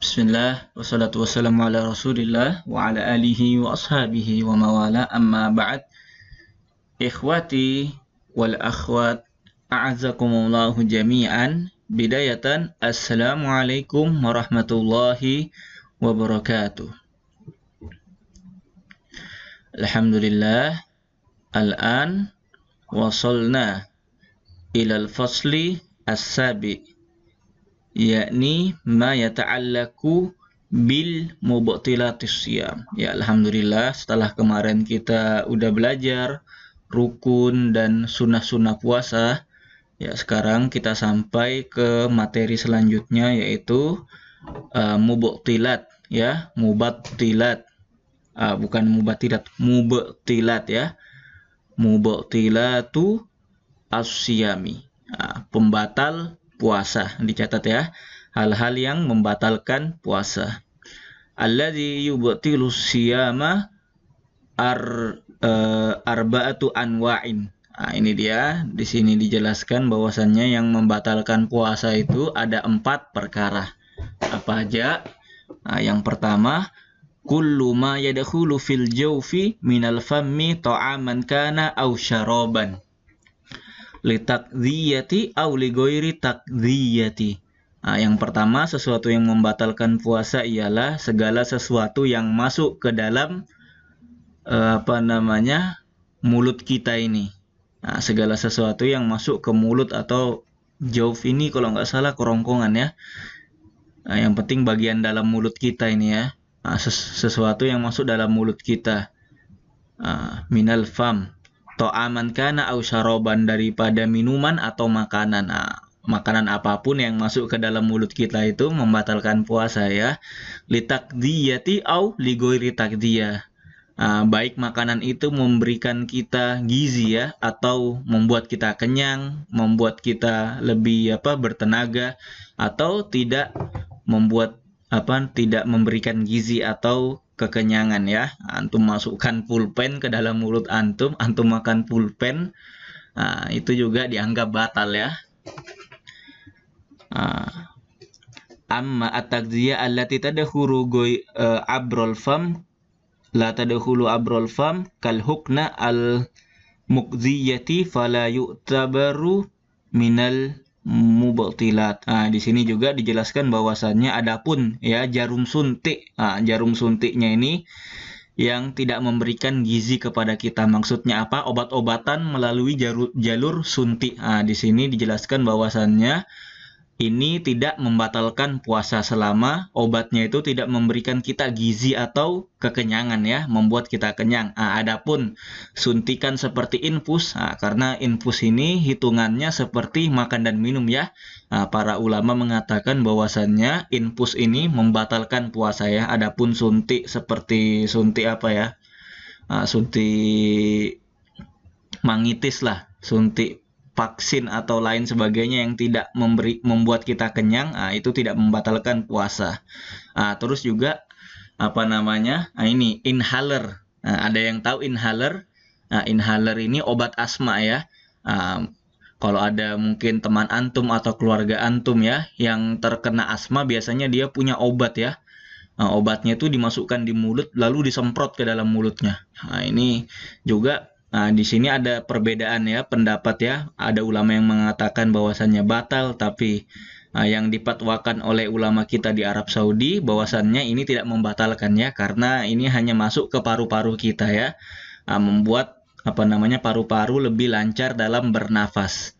Bismillah, wassalatu wassalamu ala rasulillah wa ala alihi wa ashabihi wa mawala amma ba'd. Ikhwati wal akhwat, a'azakumullahu jami'an. Bidayatan, assalamualaikum warahmatullahi wabarakatuh. Alhamdulillah, al-an wasalna ilal fasli as-sabi, yakni ma yata'allaku bil mubtilatis siyam. Ya, alhamdulillah setelah kemarin kita udah belajar rukun dan sunnah-sunnah puasa, ya sekarang kita sampai ke materi selanjutnya yaitu mubtilat, ya, mubtilat. Bukan mubtilat, mubtilat ya. Mubtilatu as-siyami. Pembatal puasa, dicatat ya, hal-hal yang membatalkan puasa. Alladzi yubtilu siyama arba'atu anwa'in. Ini dia, di sini dijelaskan bahwasannya yang membatalkan puasa itu ada 4 perkara. Apa aja? Yang pertama, kullu ma yadkhulu fil jawfi minal fammi ta'aman kana aw syaraban litakdziyati aw lighairi takdziyati. Yang pertama, sesuatu yang membatalkan puasa ialah segala sesuatu yang masuk ke dalam mulut kita ini. Segala sesuatu yang masuk ke mulut atau jauf ini kalau nggak salah kerongkongan ya. Yang penting bagian dalam mulut kita ini ya. Sesuatu yang masuk dalam mulut kita. Minal fam to'aman kana au syaraban, daripada minuman atau makanan. Makanan apapun yang masuk ke dalam mulut kita itu membatalkan puasa ya. Litakdiyati au lighairi takdiyah. Baik makanan itu memberikan kita gizi ya, atau membuat kita kenyang, membuat kita lebih bertenaga, atau tidak memberikan gizi atau kekenyangan ya. Antum masukkan pulpen ke dalam mulut antum makan pulpen, itu juga dianggap batal ya. Amma at-takdziyah allati tadkhulu abrol fam la tadkhulu abrol fam kal hukna al muqdziyati fala yu'tabaru minal mubtilat. Di sini juga dijelaskan bahwasannya adapun ya jarum suntik. Jarum suntiknya ini yang tidak memberikan gizi kepada kita. Maksudnya apa? Obat-obatan melalui jalur suntik. Di sini dijelaskan bahwasannya ini tidak membatalkan puasa selama obatnya itu tidak memberikan kita gizi atau kekenyangan ya, membuat kita kenyang. Adapun suntikan seperti infus, karena infus ini hitungannya seperti makan dan minum ya. Para ulama mengatakan bahwasannya infus ini membatalkan puasa ya. Adapun suntik seperti suntik suntik mangitis lah, suntik vaksin atau lain sebagainya yang tidak membuat kita kenyang, itu tidak membatalkan puasa. Terus juga ini inhaler. Ada yang tahu inhaler? Inhaler ini obat asma ya. Kalau ada mungkin teman antum atau keluarga antum ya yang terkena asma, biasanya dia punya obat ya. Obatnya itu dimasukkan di mulut lalu disemprot ke dalam mulutnya. Ini juga di sini ada perbedaan ya pendapat ya. Ada ulama yang mengatakan bahwasannya batal, tapi yang dipatwakan oleh ulama kita di Arab Saudi bahwasannya ini tidak membatalkan ya, karena ini hanya masuk ke paru-paru kita ya, membuat paru-paru lebih lancar dalam bernafas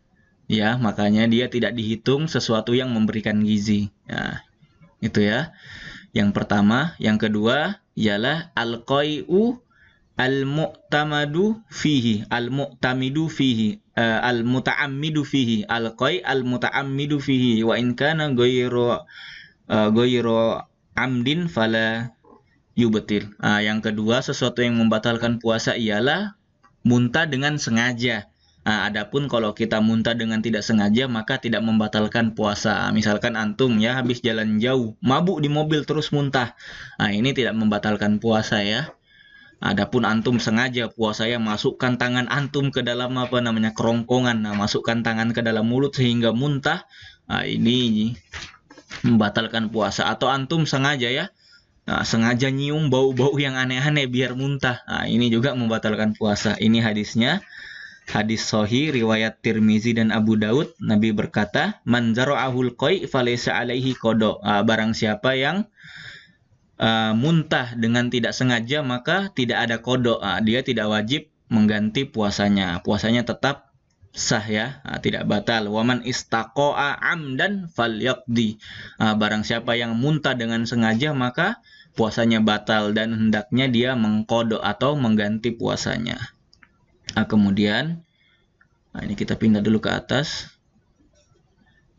ya, makanya dia tidak dihitung sesuatu yang memberikan gizi. Itu ya yang pertama. Yang kedua ialah al-qai'u al-mu'tamidu fihi al-muta'ammidu fihi al-qai al-muta'ammidu fihi wa in kana ghairu amdin fala yubtil. Yang kedua, sesuatu yang membatalkan puasa ialah muntah dengan sengaja. Adapun kalau kita muntah dengan tidak sengaja maka tidak membatalkan puasa. Misalkan antum ya habis jalan jauh, mabuk di mobil terus muntah. Ini tidak membatalkan puasa ya. Adapun antum sengaja puasanya masukkan tangan antum ke dalam kerongkongan, masukkan tangan ke dalam mulut sehingga muntah, ini membatalkan puasa. Atau antum sengaja ya, sengaja nyium bau-bau yang aneh-aneh biar muntah. Nah, ini juga membatalkan puasa. Ini hadisnya. Hadis sahih riwayat Tirmizi dan Abu Daud. Nabi berkata, "Man zara'ahul qai' falaysa 'alaihi qada." Barang siapa yang muntah dengan tidak sengaja maka tidak ada qada. Dia tidak wajib mengganti puasanya. Puasanya tetap sah ya, tidak batal. Waman istaqa'a amdan falyaqdi. Barang siapa yang muntah dengan sengaja maka puasanya batal dan hendaknya dia mengqada atau mengganti puasanya. Kemudian, ini kita pindah dulu ke atas.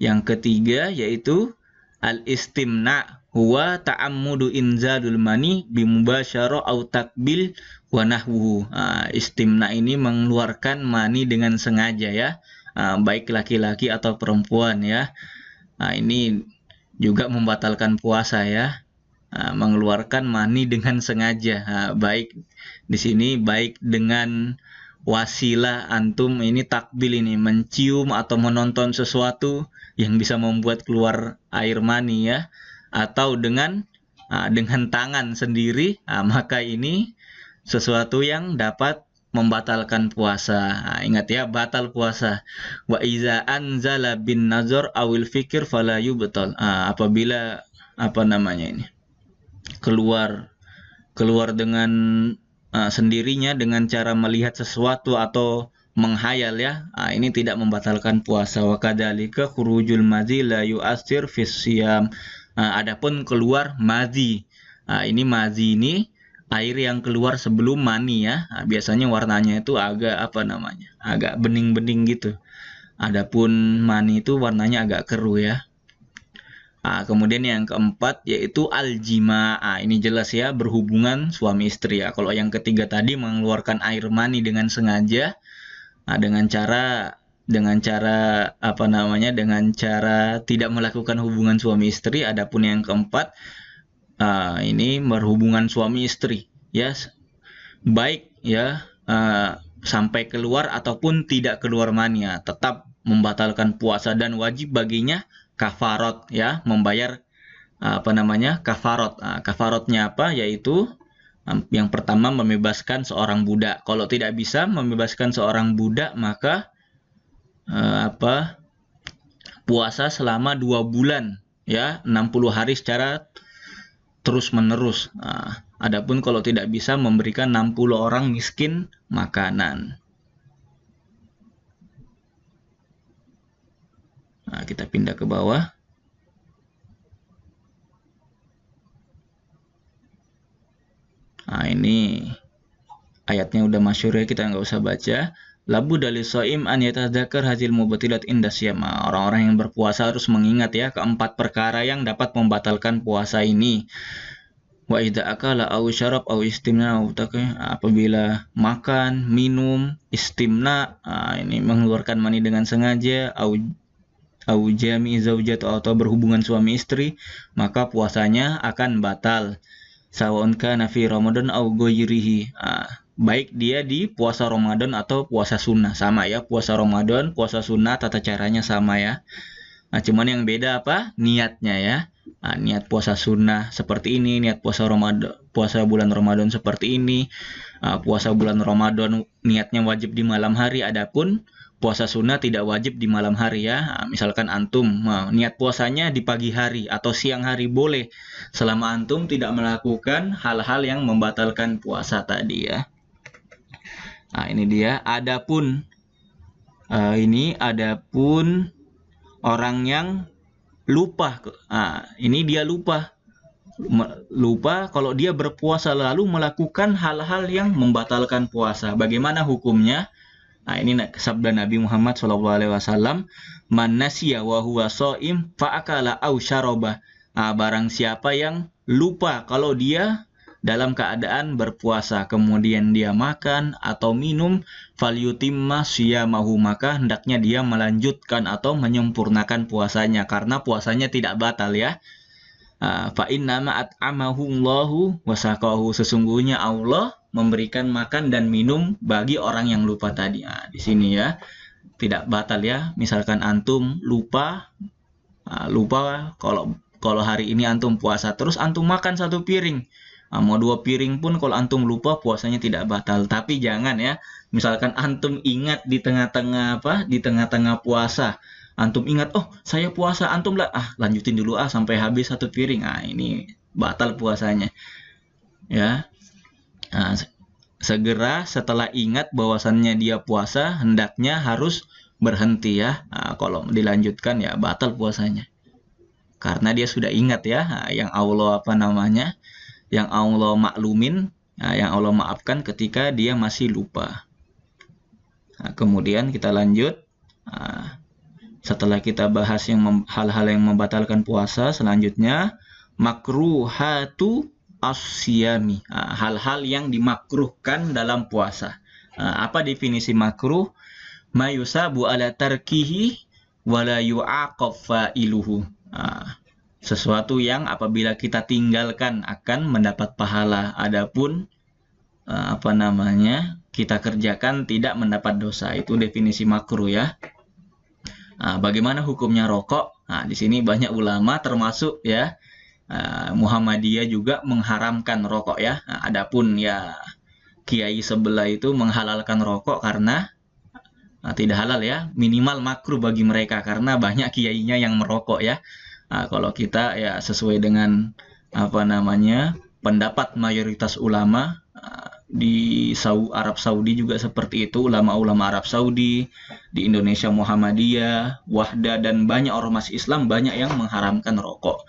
Yang ketiga yaitu al-istimna, huwa ta'ammudu inzalul mani bimubasyarah au takbil wa nahwuhu. Istimna ini mengeluarkan mani dengan sengaja ya, baik laki-laki atau perempuan ya. Ini juga membatalkan puasa ya. Mengeluarkan mani dengan sengaja. Baik di sini baik dengan wasilah antum ini takbil ini, mencium atau menonton sesuatu yang bisa membuat keluar air mani ya, atau dengan tangan sendiri, maka ini sesuatu yang dapat membatalkan puasa. Ingat ya, batal puasa. Wa iza anzala bin nazar awil fikir fala yubtal. Apabila ini keluar dengan sendirinya dengan cara melihat sesuatu atau menghayal ya, ini tidak membatalkan puasa. Wa kadzalika khurujul madzi la yu'assir fis siyam. Adapun keluar madzi, ini madzi ini air yang keluar sebelum mani ya. Biasanya warnanya itu agak agak bening-bening gitu. Adapun mani itu warnanya agak keruh ya. Kemudian yang keempat yaitu al-jima. Ini jelas ya, berhubungan suami istri ya. Kalau yang ketiga tadi mengeluarkan air mani dengan sengaja, dengan cara dengan cara tidak melakukan hubungan suami istri. Adapun yang keempat ini berhubungan suami istri ya, baik ya sampai keluar ataupun tidak keluar mani ya, tetap membatalkan puasa dan wajib baginya kafarot ya, membayar kafarot. Kafarotnya apa? Yaitu yang pertama membebaskan seorang budak. Kalau tidak bisa membebaskan seorang budak maka puasa selama 2 bulan ya, 60 hari secara terus menerus. Adapun kalau tidak bisa memberikan 60 orang miskin makanan. Kita pindah ke bawah. Ini ayatnya udah masyhur ya, kita nggak usah baca. Labu dalil soim an yatadzakar hazil mubtilat inda siyam. Orang-orang yang berpuasa harus mengingat ya keempat perkara yang dapat membatalkan puasa ini. Wa idza akala aw syarab aw istimna aw apabila makan, minum, istimna, ini mengeluarkan mani dengan sengaja, au jami zaujat atau berhubungan suami istri, maka puasanya akan batal. Sawaun kana fi Ramadan au ghairihi. Baik dia di puasa Ramadan atau puasa sunnah, sama ya, puasa Ramadan, puasa sunnah tata caranya sama ya. Cuman yang beda apa? Niatnya ya. Niat puasa sunnah seperti ini, niat puasa bulan Ramadan seperti ini. Puasa bulan Ramadan niatnya wajib di malam hari, adapun puasa sunnah tidak wajib di malam hari ya. Misalkan antum niat puasanya di pagi hari atau siang hari boleh, selama antum tidak melakukan hal-hal yang membatalkan puasa tadi ya. Ini dia. Adapun orang yang lupa, ini dia lupa kalau dia berpuasa lalu melakukan hal-hal yang membatalkan puasa. Bagaimana hukumnya? Ini sabda Nabi Muhammad SAW, man nasiya wa huwa shaim fa akala aw syaraba. Barang siapa yang lupa kalau dia dalam keadaan berpuasa kemudian dia makan atau minum, falyutimma siyamahu, maka hendaknya dia melanjutkan atau menyempurnakan puasanya karena puasanya tidak batal ya. Fa innama at'amahu Allahu wa saqahu, sesungguhnya Allah memberikan makan dan minum bagi orang yang lupa tadi. Di sini ya tidak batal ya. Misalkan antum lupa kalau kalau hari ini antum puasa, terus antum makan 1 piring. Mau 2 piring pun kalau antum lupa puasanya tidak batal. Tapi jangan ya, misalkan antum ingat di tengah-tengah di tengah-tengah puasa, antum ingat, oh saya puasa, antum lah, lanjutin dulu sampai habis 1 piring. Ini batal puasanya. Ya. Segera setelah ingat bahwasannya dia puasa, hendaknya harus berhenti ya. Kalau dilanjutkan ya batal puasanya. Karena dia sudah ingat ya, yang Allah yang Allah maklumin, yang Allah maafkan ketika dia masih lupa. Kemudian kita lanjut. Setelah kita bahas hal-hal yang membatalkan puasa, selanjutnya makruhatu as-siyami, hal-hal yang dimakruhkan dalam puasa. Apa definisi makruh? Ma yusabu ala tarkihi wala yu'aqab fa'iluhu. Sesuatu yang apabila kita tinggalkan akan mendapat pahala, adapun kita kerjakan tidak mendapat dosa. Itu definisi makruh ya. Bagaimana hukumnya rokok? Di sini banyak ulama termasuk ya Muhammadiyah juga mengharamkan rokok ya. Adapun ya kiai sebelah itu menghalalkan rokok karena tidak halal ya, minimal makruh bagi mereka karena banyak kiainya yang merokok ya. Kalau kita ya sesuai dengan pendapat mayoritas ulama di Arab Saudi juga seperti itu, ulama-ulama Arab Saudi, di Indonesia Muhammadiyah, Wahda, dan banyak ormas Islam banyak yang mengharamkan rokok,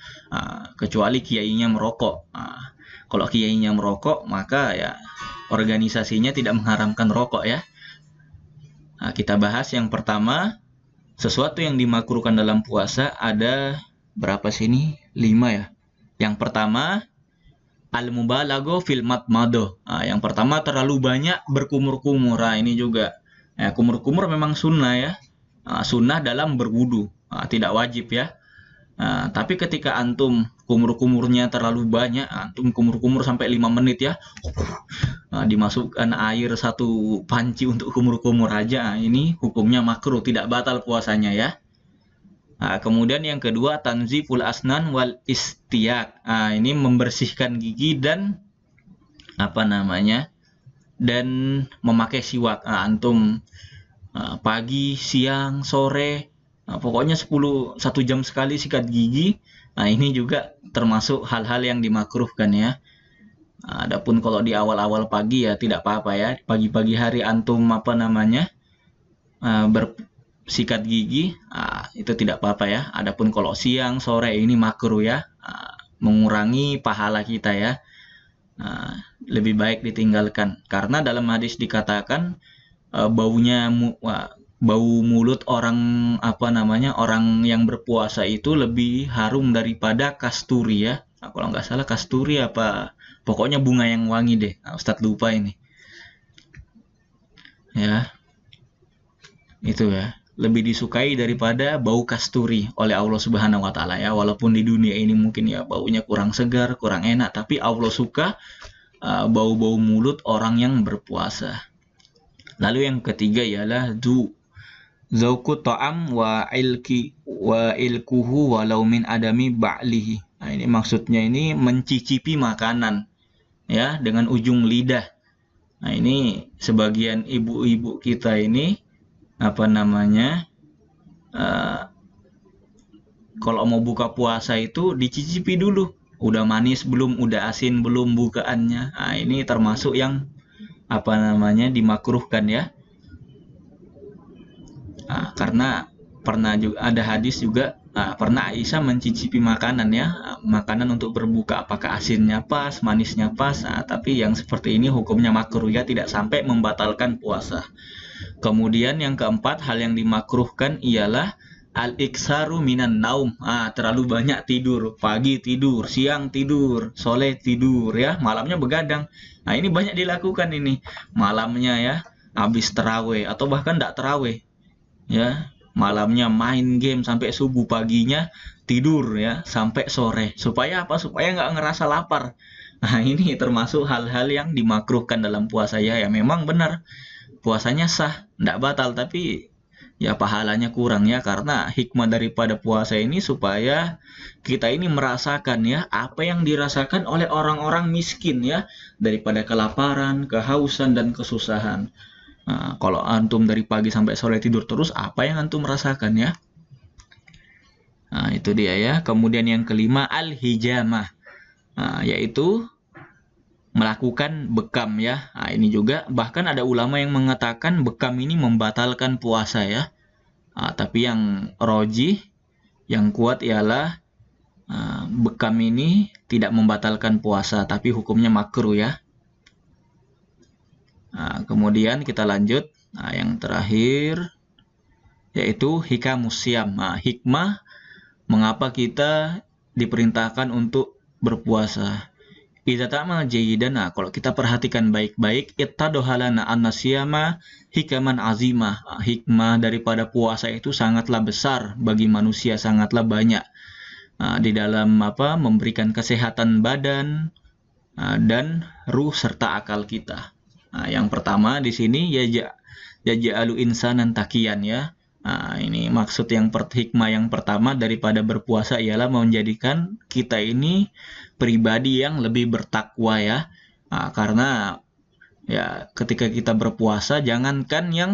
kecuali kiainya merokok. Kalau kiainya merokok maka ya organisasinya tidak mengharamkan rokok ya. Kita bahas yang pertama, sesuatu yang dimakruhkan dalam puasa ada berapa sini? 5 ya. Yang pertama, al-mubalagho fil madmadoh. Yang pertama terlalu banyak berkumur-kumur. Ini juga kumur-kumur memang sunnah ya. Sunnah dalam berwudu, tidak wajib ya. Tapi ketika antum kumur-kumurnya terlalu banyak, antum kumur-kumur sampai 5 menit ya, dimasukkan air 1 panci untuk kumur-kumur aja, ini hukumnya makruh, tidak batal puasanya ya. Kemudian yang kedua, tanziful asnan wal istiyak. Ini membersihkan gigi dan dan memakai siwak. Antum pagi, siang, sore, pokoknya 1 jam sekali sikat gigi. Ini juga termasuk hal-hal yang dimakruhkan ya. Adapun kalau di awal-awal pagi ya tidak apa-apa ya. Pagi-pagi hari antum bersikat gigi, itu tidak apa-apa ya. Adapun kalau siang, sore ini makruh ya. Mengurangi pahala kita ya. Lebih baik ditinggalkan. Karena dalam hadis dikatakan bau mulut orang orang yang berpuasa itu lebih harum daripada kasturi ya. Kalau nggak salah kasturi pokoknya bunga yang wangi deh. Ustadz lupa ini. Ya. Itu ya. Lebih disukai daripada bau kasturi oleh Allah Subhanahu wa taala ya. Walaupun di dunia ini mungkin ya baunya kurang segar, kurang enak, tapi Allah suka bau-bau mulut orang yang berpuasa. Lalu yang ketiga ialah zauqu ta'am wa ilkuhu walau min adami ba'lihi. Ini maksudnya ini mencicipi makanan ya dengan ujung lidah. Ini sebagian ibu-ibu kita ini kalau mau buka puasa itu dicicipi dulu. Udah manis belum, udah asin belum bukaannya. Ini termasuk yang dimakruhkan ya. Karena pernah juga ada hadis juga, pernah Aisyah mencicipi makanan ya, makanan untuk berbuka, apakah asinnya pas, manisnya pas. Tapi yang seperti ini hukumnya makruh ya, tidak sampai membatalkan puasa. Kemudian yang keempat, hal yang dimakruhkan ialah al-iksaru minan naum. Terlalu banyak tidur, pagi tidur, siang tidur, sore tidur ya, malamnya begadang. Ini banyak dilakukan ini, malamnya ya habis terawih atau bahkan tidak terawih ya, malamnya main game sampai subuh, paginya tidur ya sampai sore. Supaya apa? Supaya nggak ngerasa lapar. Ini termasuk hal-hal yang dimakruhkan dalam puasa ya. Ya memang benar puasanya sah, tidak batal, tapi ya pahalanya kurang ya, karena hikmah daripada puasa ini supaya kita ini merasakan ya apa yang dirasakan oleh orang-orang miskin ya, daripada kelaparan, kehausan dan kesusahan. Nah, kalau antum dari pagi sampai sore tidur terus, apa yang antum rasakan ya? Nah, itu dia ya. Kemudian yang kelima, al-hijamah. Nah, yaitu melakukan bekam ya. Nah, ini juga bahkan ada ulama yang mengatakan bekam ini membatalkan puasa ya. Nah, tapi yang rojih, yang kuat ialah bekam ini tidak membatalkan puasa, tapi hukumnya makruh ya. Nah, kemudian kita lanjut. Nah, yang terakhir yaitu hikamus syam. Nah, hikmah mengapa kita diperintahkan untuk berpuasa. Idza ta'mal jayyidan. Nah, kalau kita perhatikan baik-baik, ittadohalana an-nasyama hikaman azimah. Nah, hikmah daripada puasa itu sangatlah besar bagi manusia, sangatlah banyak. Nah, di dalam memberikan kesehatan badan dan ruh serta akal kita. Nah, yang pertama di sini yaj'alu insanan taqiyan ya. Nah, ini maksud yang hikmah yang pertama daripada berpuasa ialah menjadikan kita ini pribadi yang lebih bertakwa ya. Nah, karena ya ketika kita berpuasa, jangankan yang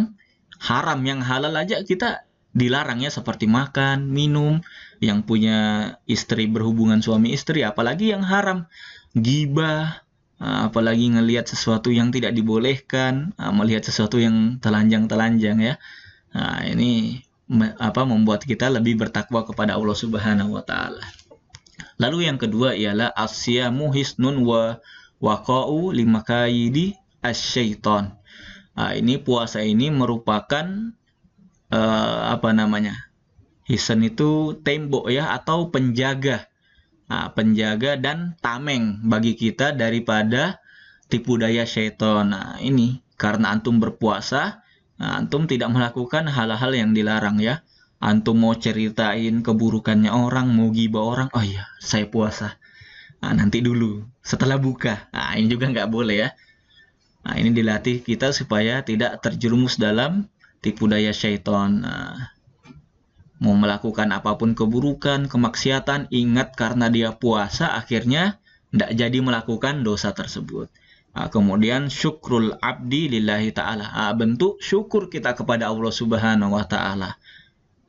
haram, yang halal aja kita dilarang ya, seperti makan, minum, yang punya istri berhubungan suami istri, apalagi yang haram, ghibah, apalagi ngelihat sesuatu yang tidak dibolehkan, melihat sesuatu yang telanjang-telanjang ya. Nah, ini membuat kita lebih bertakwa kepada Allah Subhanahu wa taala. Lalu yang kedua ialah asyamu hisnun wa waqa'u limakayidi asyaiton. Nah, ini puasa ini merupakan hisn itu tembok ya, atau penjaga. Nah, penjaga dan tameng bagi kita daripada tipu daya syaitan. Nah, ini karena antum berpuasa, antum tidak melakukan hal-hal yang dilarang ya. Antum mau ceritain keburukannya orang, mau gibah orang, oh iya saya puasa. Nah, nanti dulu setelah buka. Nah, ini juga nggak boleh ya. Nah, ini dilatih kita supaya tidak terjerumus dalam tipu daya syaitan. Nah, mau melakukan apapun keburukan, kemaksiatan, ingat karena dia puasa akhirnya tidak jadi melakukan dosa tersebut. Nah, kemudian syukrul abdi lillahi ta'ala. Nah, bentuk syukur kita kepada Allah Subhanahu wa ta'ala.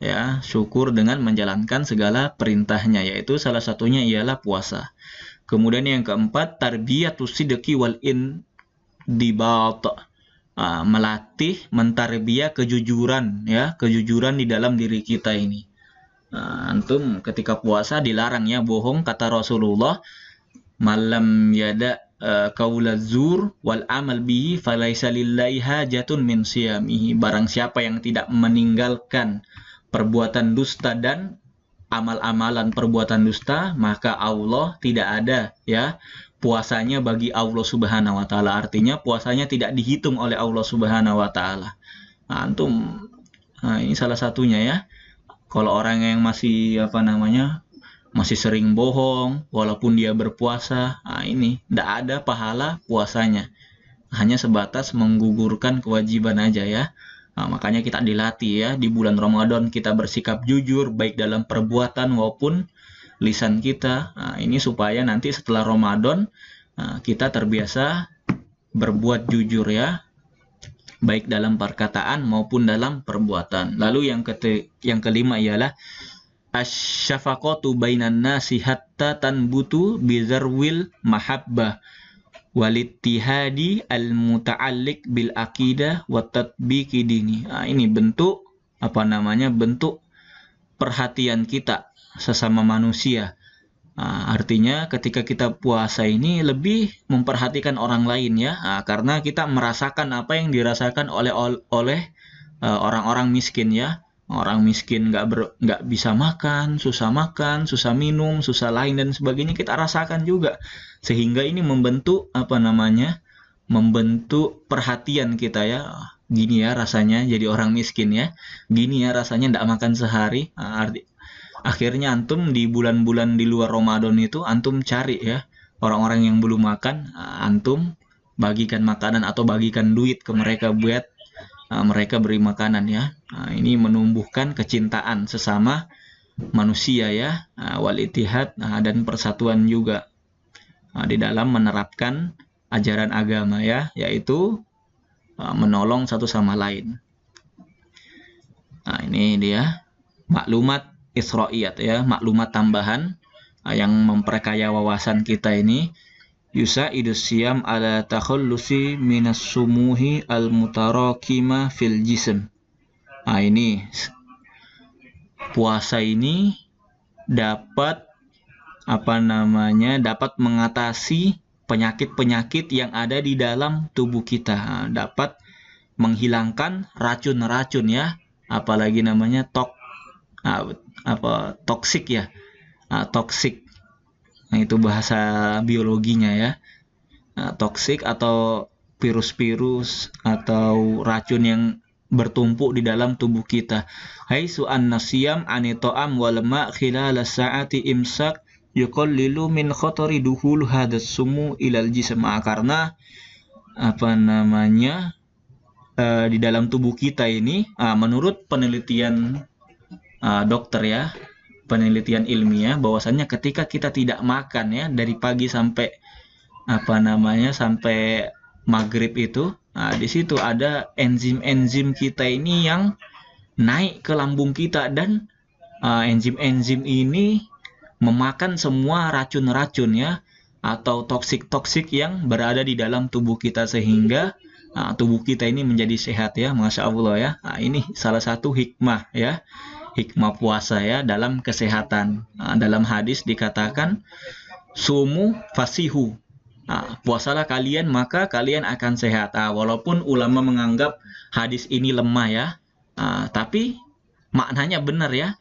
Ya, syukur dengan menjalankan segala perintahnya, yaitu salah satunya ialah puasa. Kemudian yang keempat, tarbiyatus sidqi wal indibat. Melatih, mentarbiyah kejujuran ya, kejujuran di dalam diri kita ini. Antum ketika puasa dilarang ya bohong, kata Rasulullah, malam yada qaulaz zur wal amal bihi falaisa lillahi hajatun min siyamihi. Barang siapa yang tidak meninggalkan perbuatan dusta dan amal-amalan perbuatan dusta, maka Allah tidak ada ya puasanya bagi Allah Subhanahu wa taala. Artinya puasanya tidak dihitung oleh Allah Subhanahu wa taala. Nah, ini salah satunya ya. Kalau orang yang masih masih sering bohong walaupun dia berpuasa, ini tidak ada pahala puasanya. Hanya sebatas menggugurkan kewajiban aja ya. Nah, makanya kita dilatih ya, di bulan Ramadan kita bersikap jujur baik dalam perbuatan maupun lisan kita. Nah, ini supaya nanti setelah Ramadan kita terbiasa berbuat jujur ya, baik dalam perkataan maupun dalam perbuatan. Lalu yang kelima ialah asyafaqatu bainan nasi hatta tanbutu bizarwil mahabbah walittihadi al-muta'alliq bil aqidah wa tatbiqi dini. Nah, ini bentuk bentuk perhatian kita sesama manusia. Artinya ketika kita puasa ini lebih memperhatikan orang lain ya, karena kita merasakan apa yang dirasakan oleh orang-orang miskin ya. Orang miskin nggak bisa makan, susah minum, susah lain dan sebagainya, kita rasakan juga. Sehingga ini membentuk membentuk perhatian kita ya. Gini ya rasanya jadi orang miskin ya. Gini ya rasanya nggak makan sehari. Akhirnya antum di bulan-bulan di luar Ramadan itu antum cari ya orang-orang yang belum makan, antum bagikan makanan atau bagikan duit ke mereka buat mereka beri makanan ya. Ini menumbuhkan kecintaan sesama manusia ya, wal ittihad dan persatuan juga di dalam menerapkan ajaran agama ya, yaitu menolong satu sama lain. Nah, ini dia maklumat Isra'iyat ya, maklumat tambahan yang memperkaya wawasan kita ini. Yusa'idus siyam ala takhallusi minas sumuhi al-mutarakima fil jism. Nah, ini puasa ini dapat dapat mengatasi penyakit-penyakit yang ada di dalam tubuh kita. Dapat menghilangkan racun-racun ya, apalagi namanya toksik ya. Toksik. Nah, itu bahasa biologinya ya. Toksik atau virus-virus atau racun yang bertumpuk di dalam tubuh kita. Haitsu an-nasiyam anito'am wal ma' khilal sa'ati imsak yuqallilu min khatari duhul hadas sumu ilal jism. Karena di dalam tubuh kita ini menurut penelitian dokter ya, penelitian ilmiah, bahwasannya ketika kita tidak makan ya dari pagi sampai sampai maghrib itu, di situ ada enzim-enzim kita ini yang naik ke lambung kita, dan enzim-enzim ini memakan semua racun-racun ya atau toksik-toksik yang berada di dalam tubuh kita, sehingga tubuh kita ini menjadi sehat ya, Masya Allah ya. Ini salah satu hikmah ya, hikmah puasa ya dalam kesehatan. Dalam hadis dikatakan sumu fasihu, puasalah kalian maka kalian akan sehat. Walaupun ulama menganggap hadis ini lemah ya, tapi maknanya benar ya.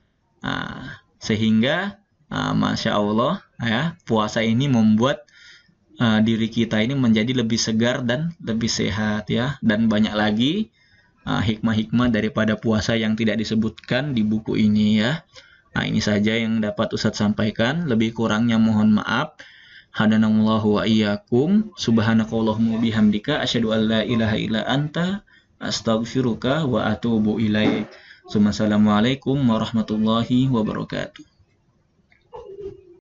Sehingga Masya Allah ya, puasa ini membuat diri kita ini menjadi lebih segar dan lebih sehat ya. Dan banyak lagi hikmah-hikmah daripada puasa yang tidak disebutkan di buku ini ya. Ini saja yang dapat Ustadz sampaikan. Lebih kurangnya mohon maaf. Hadanallahu wa iyyakum. Subhanakallahumma bihamdika asyhadu an la ilaha illa anta astaghfiruka wa atubu ilaik. Assalamualaikum warahmatullahi wabarakatuh.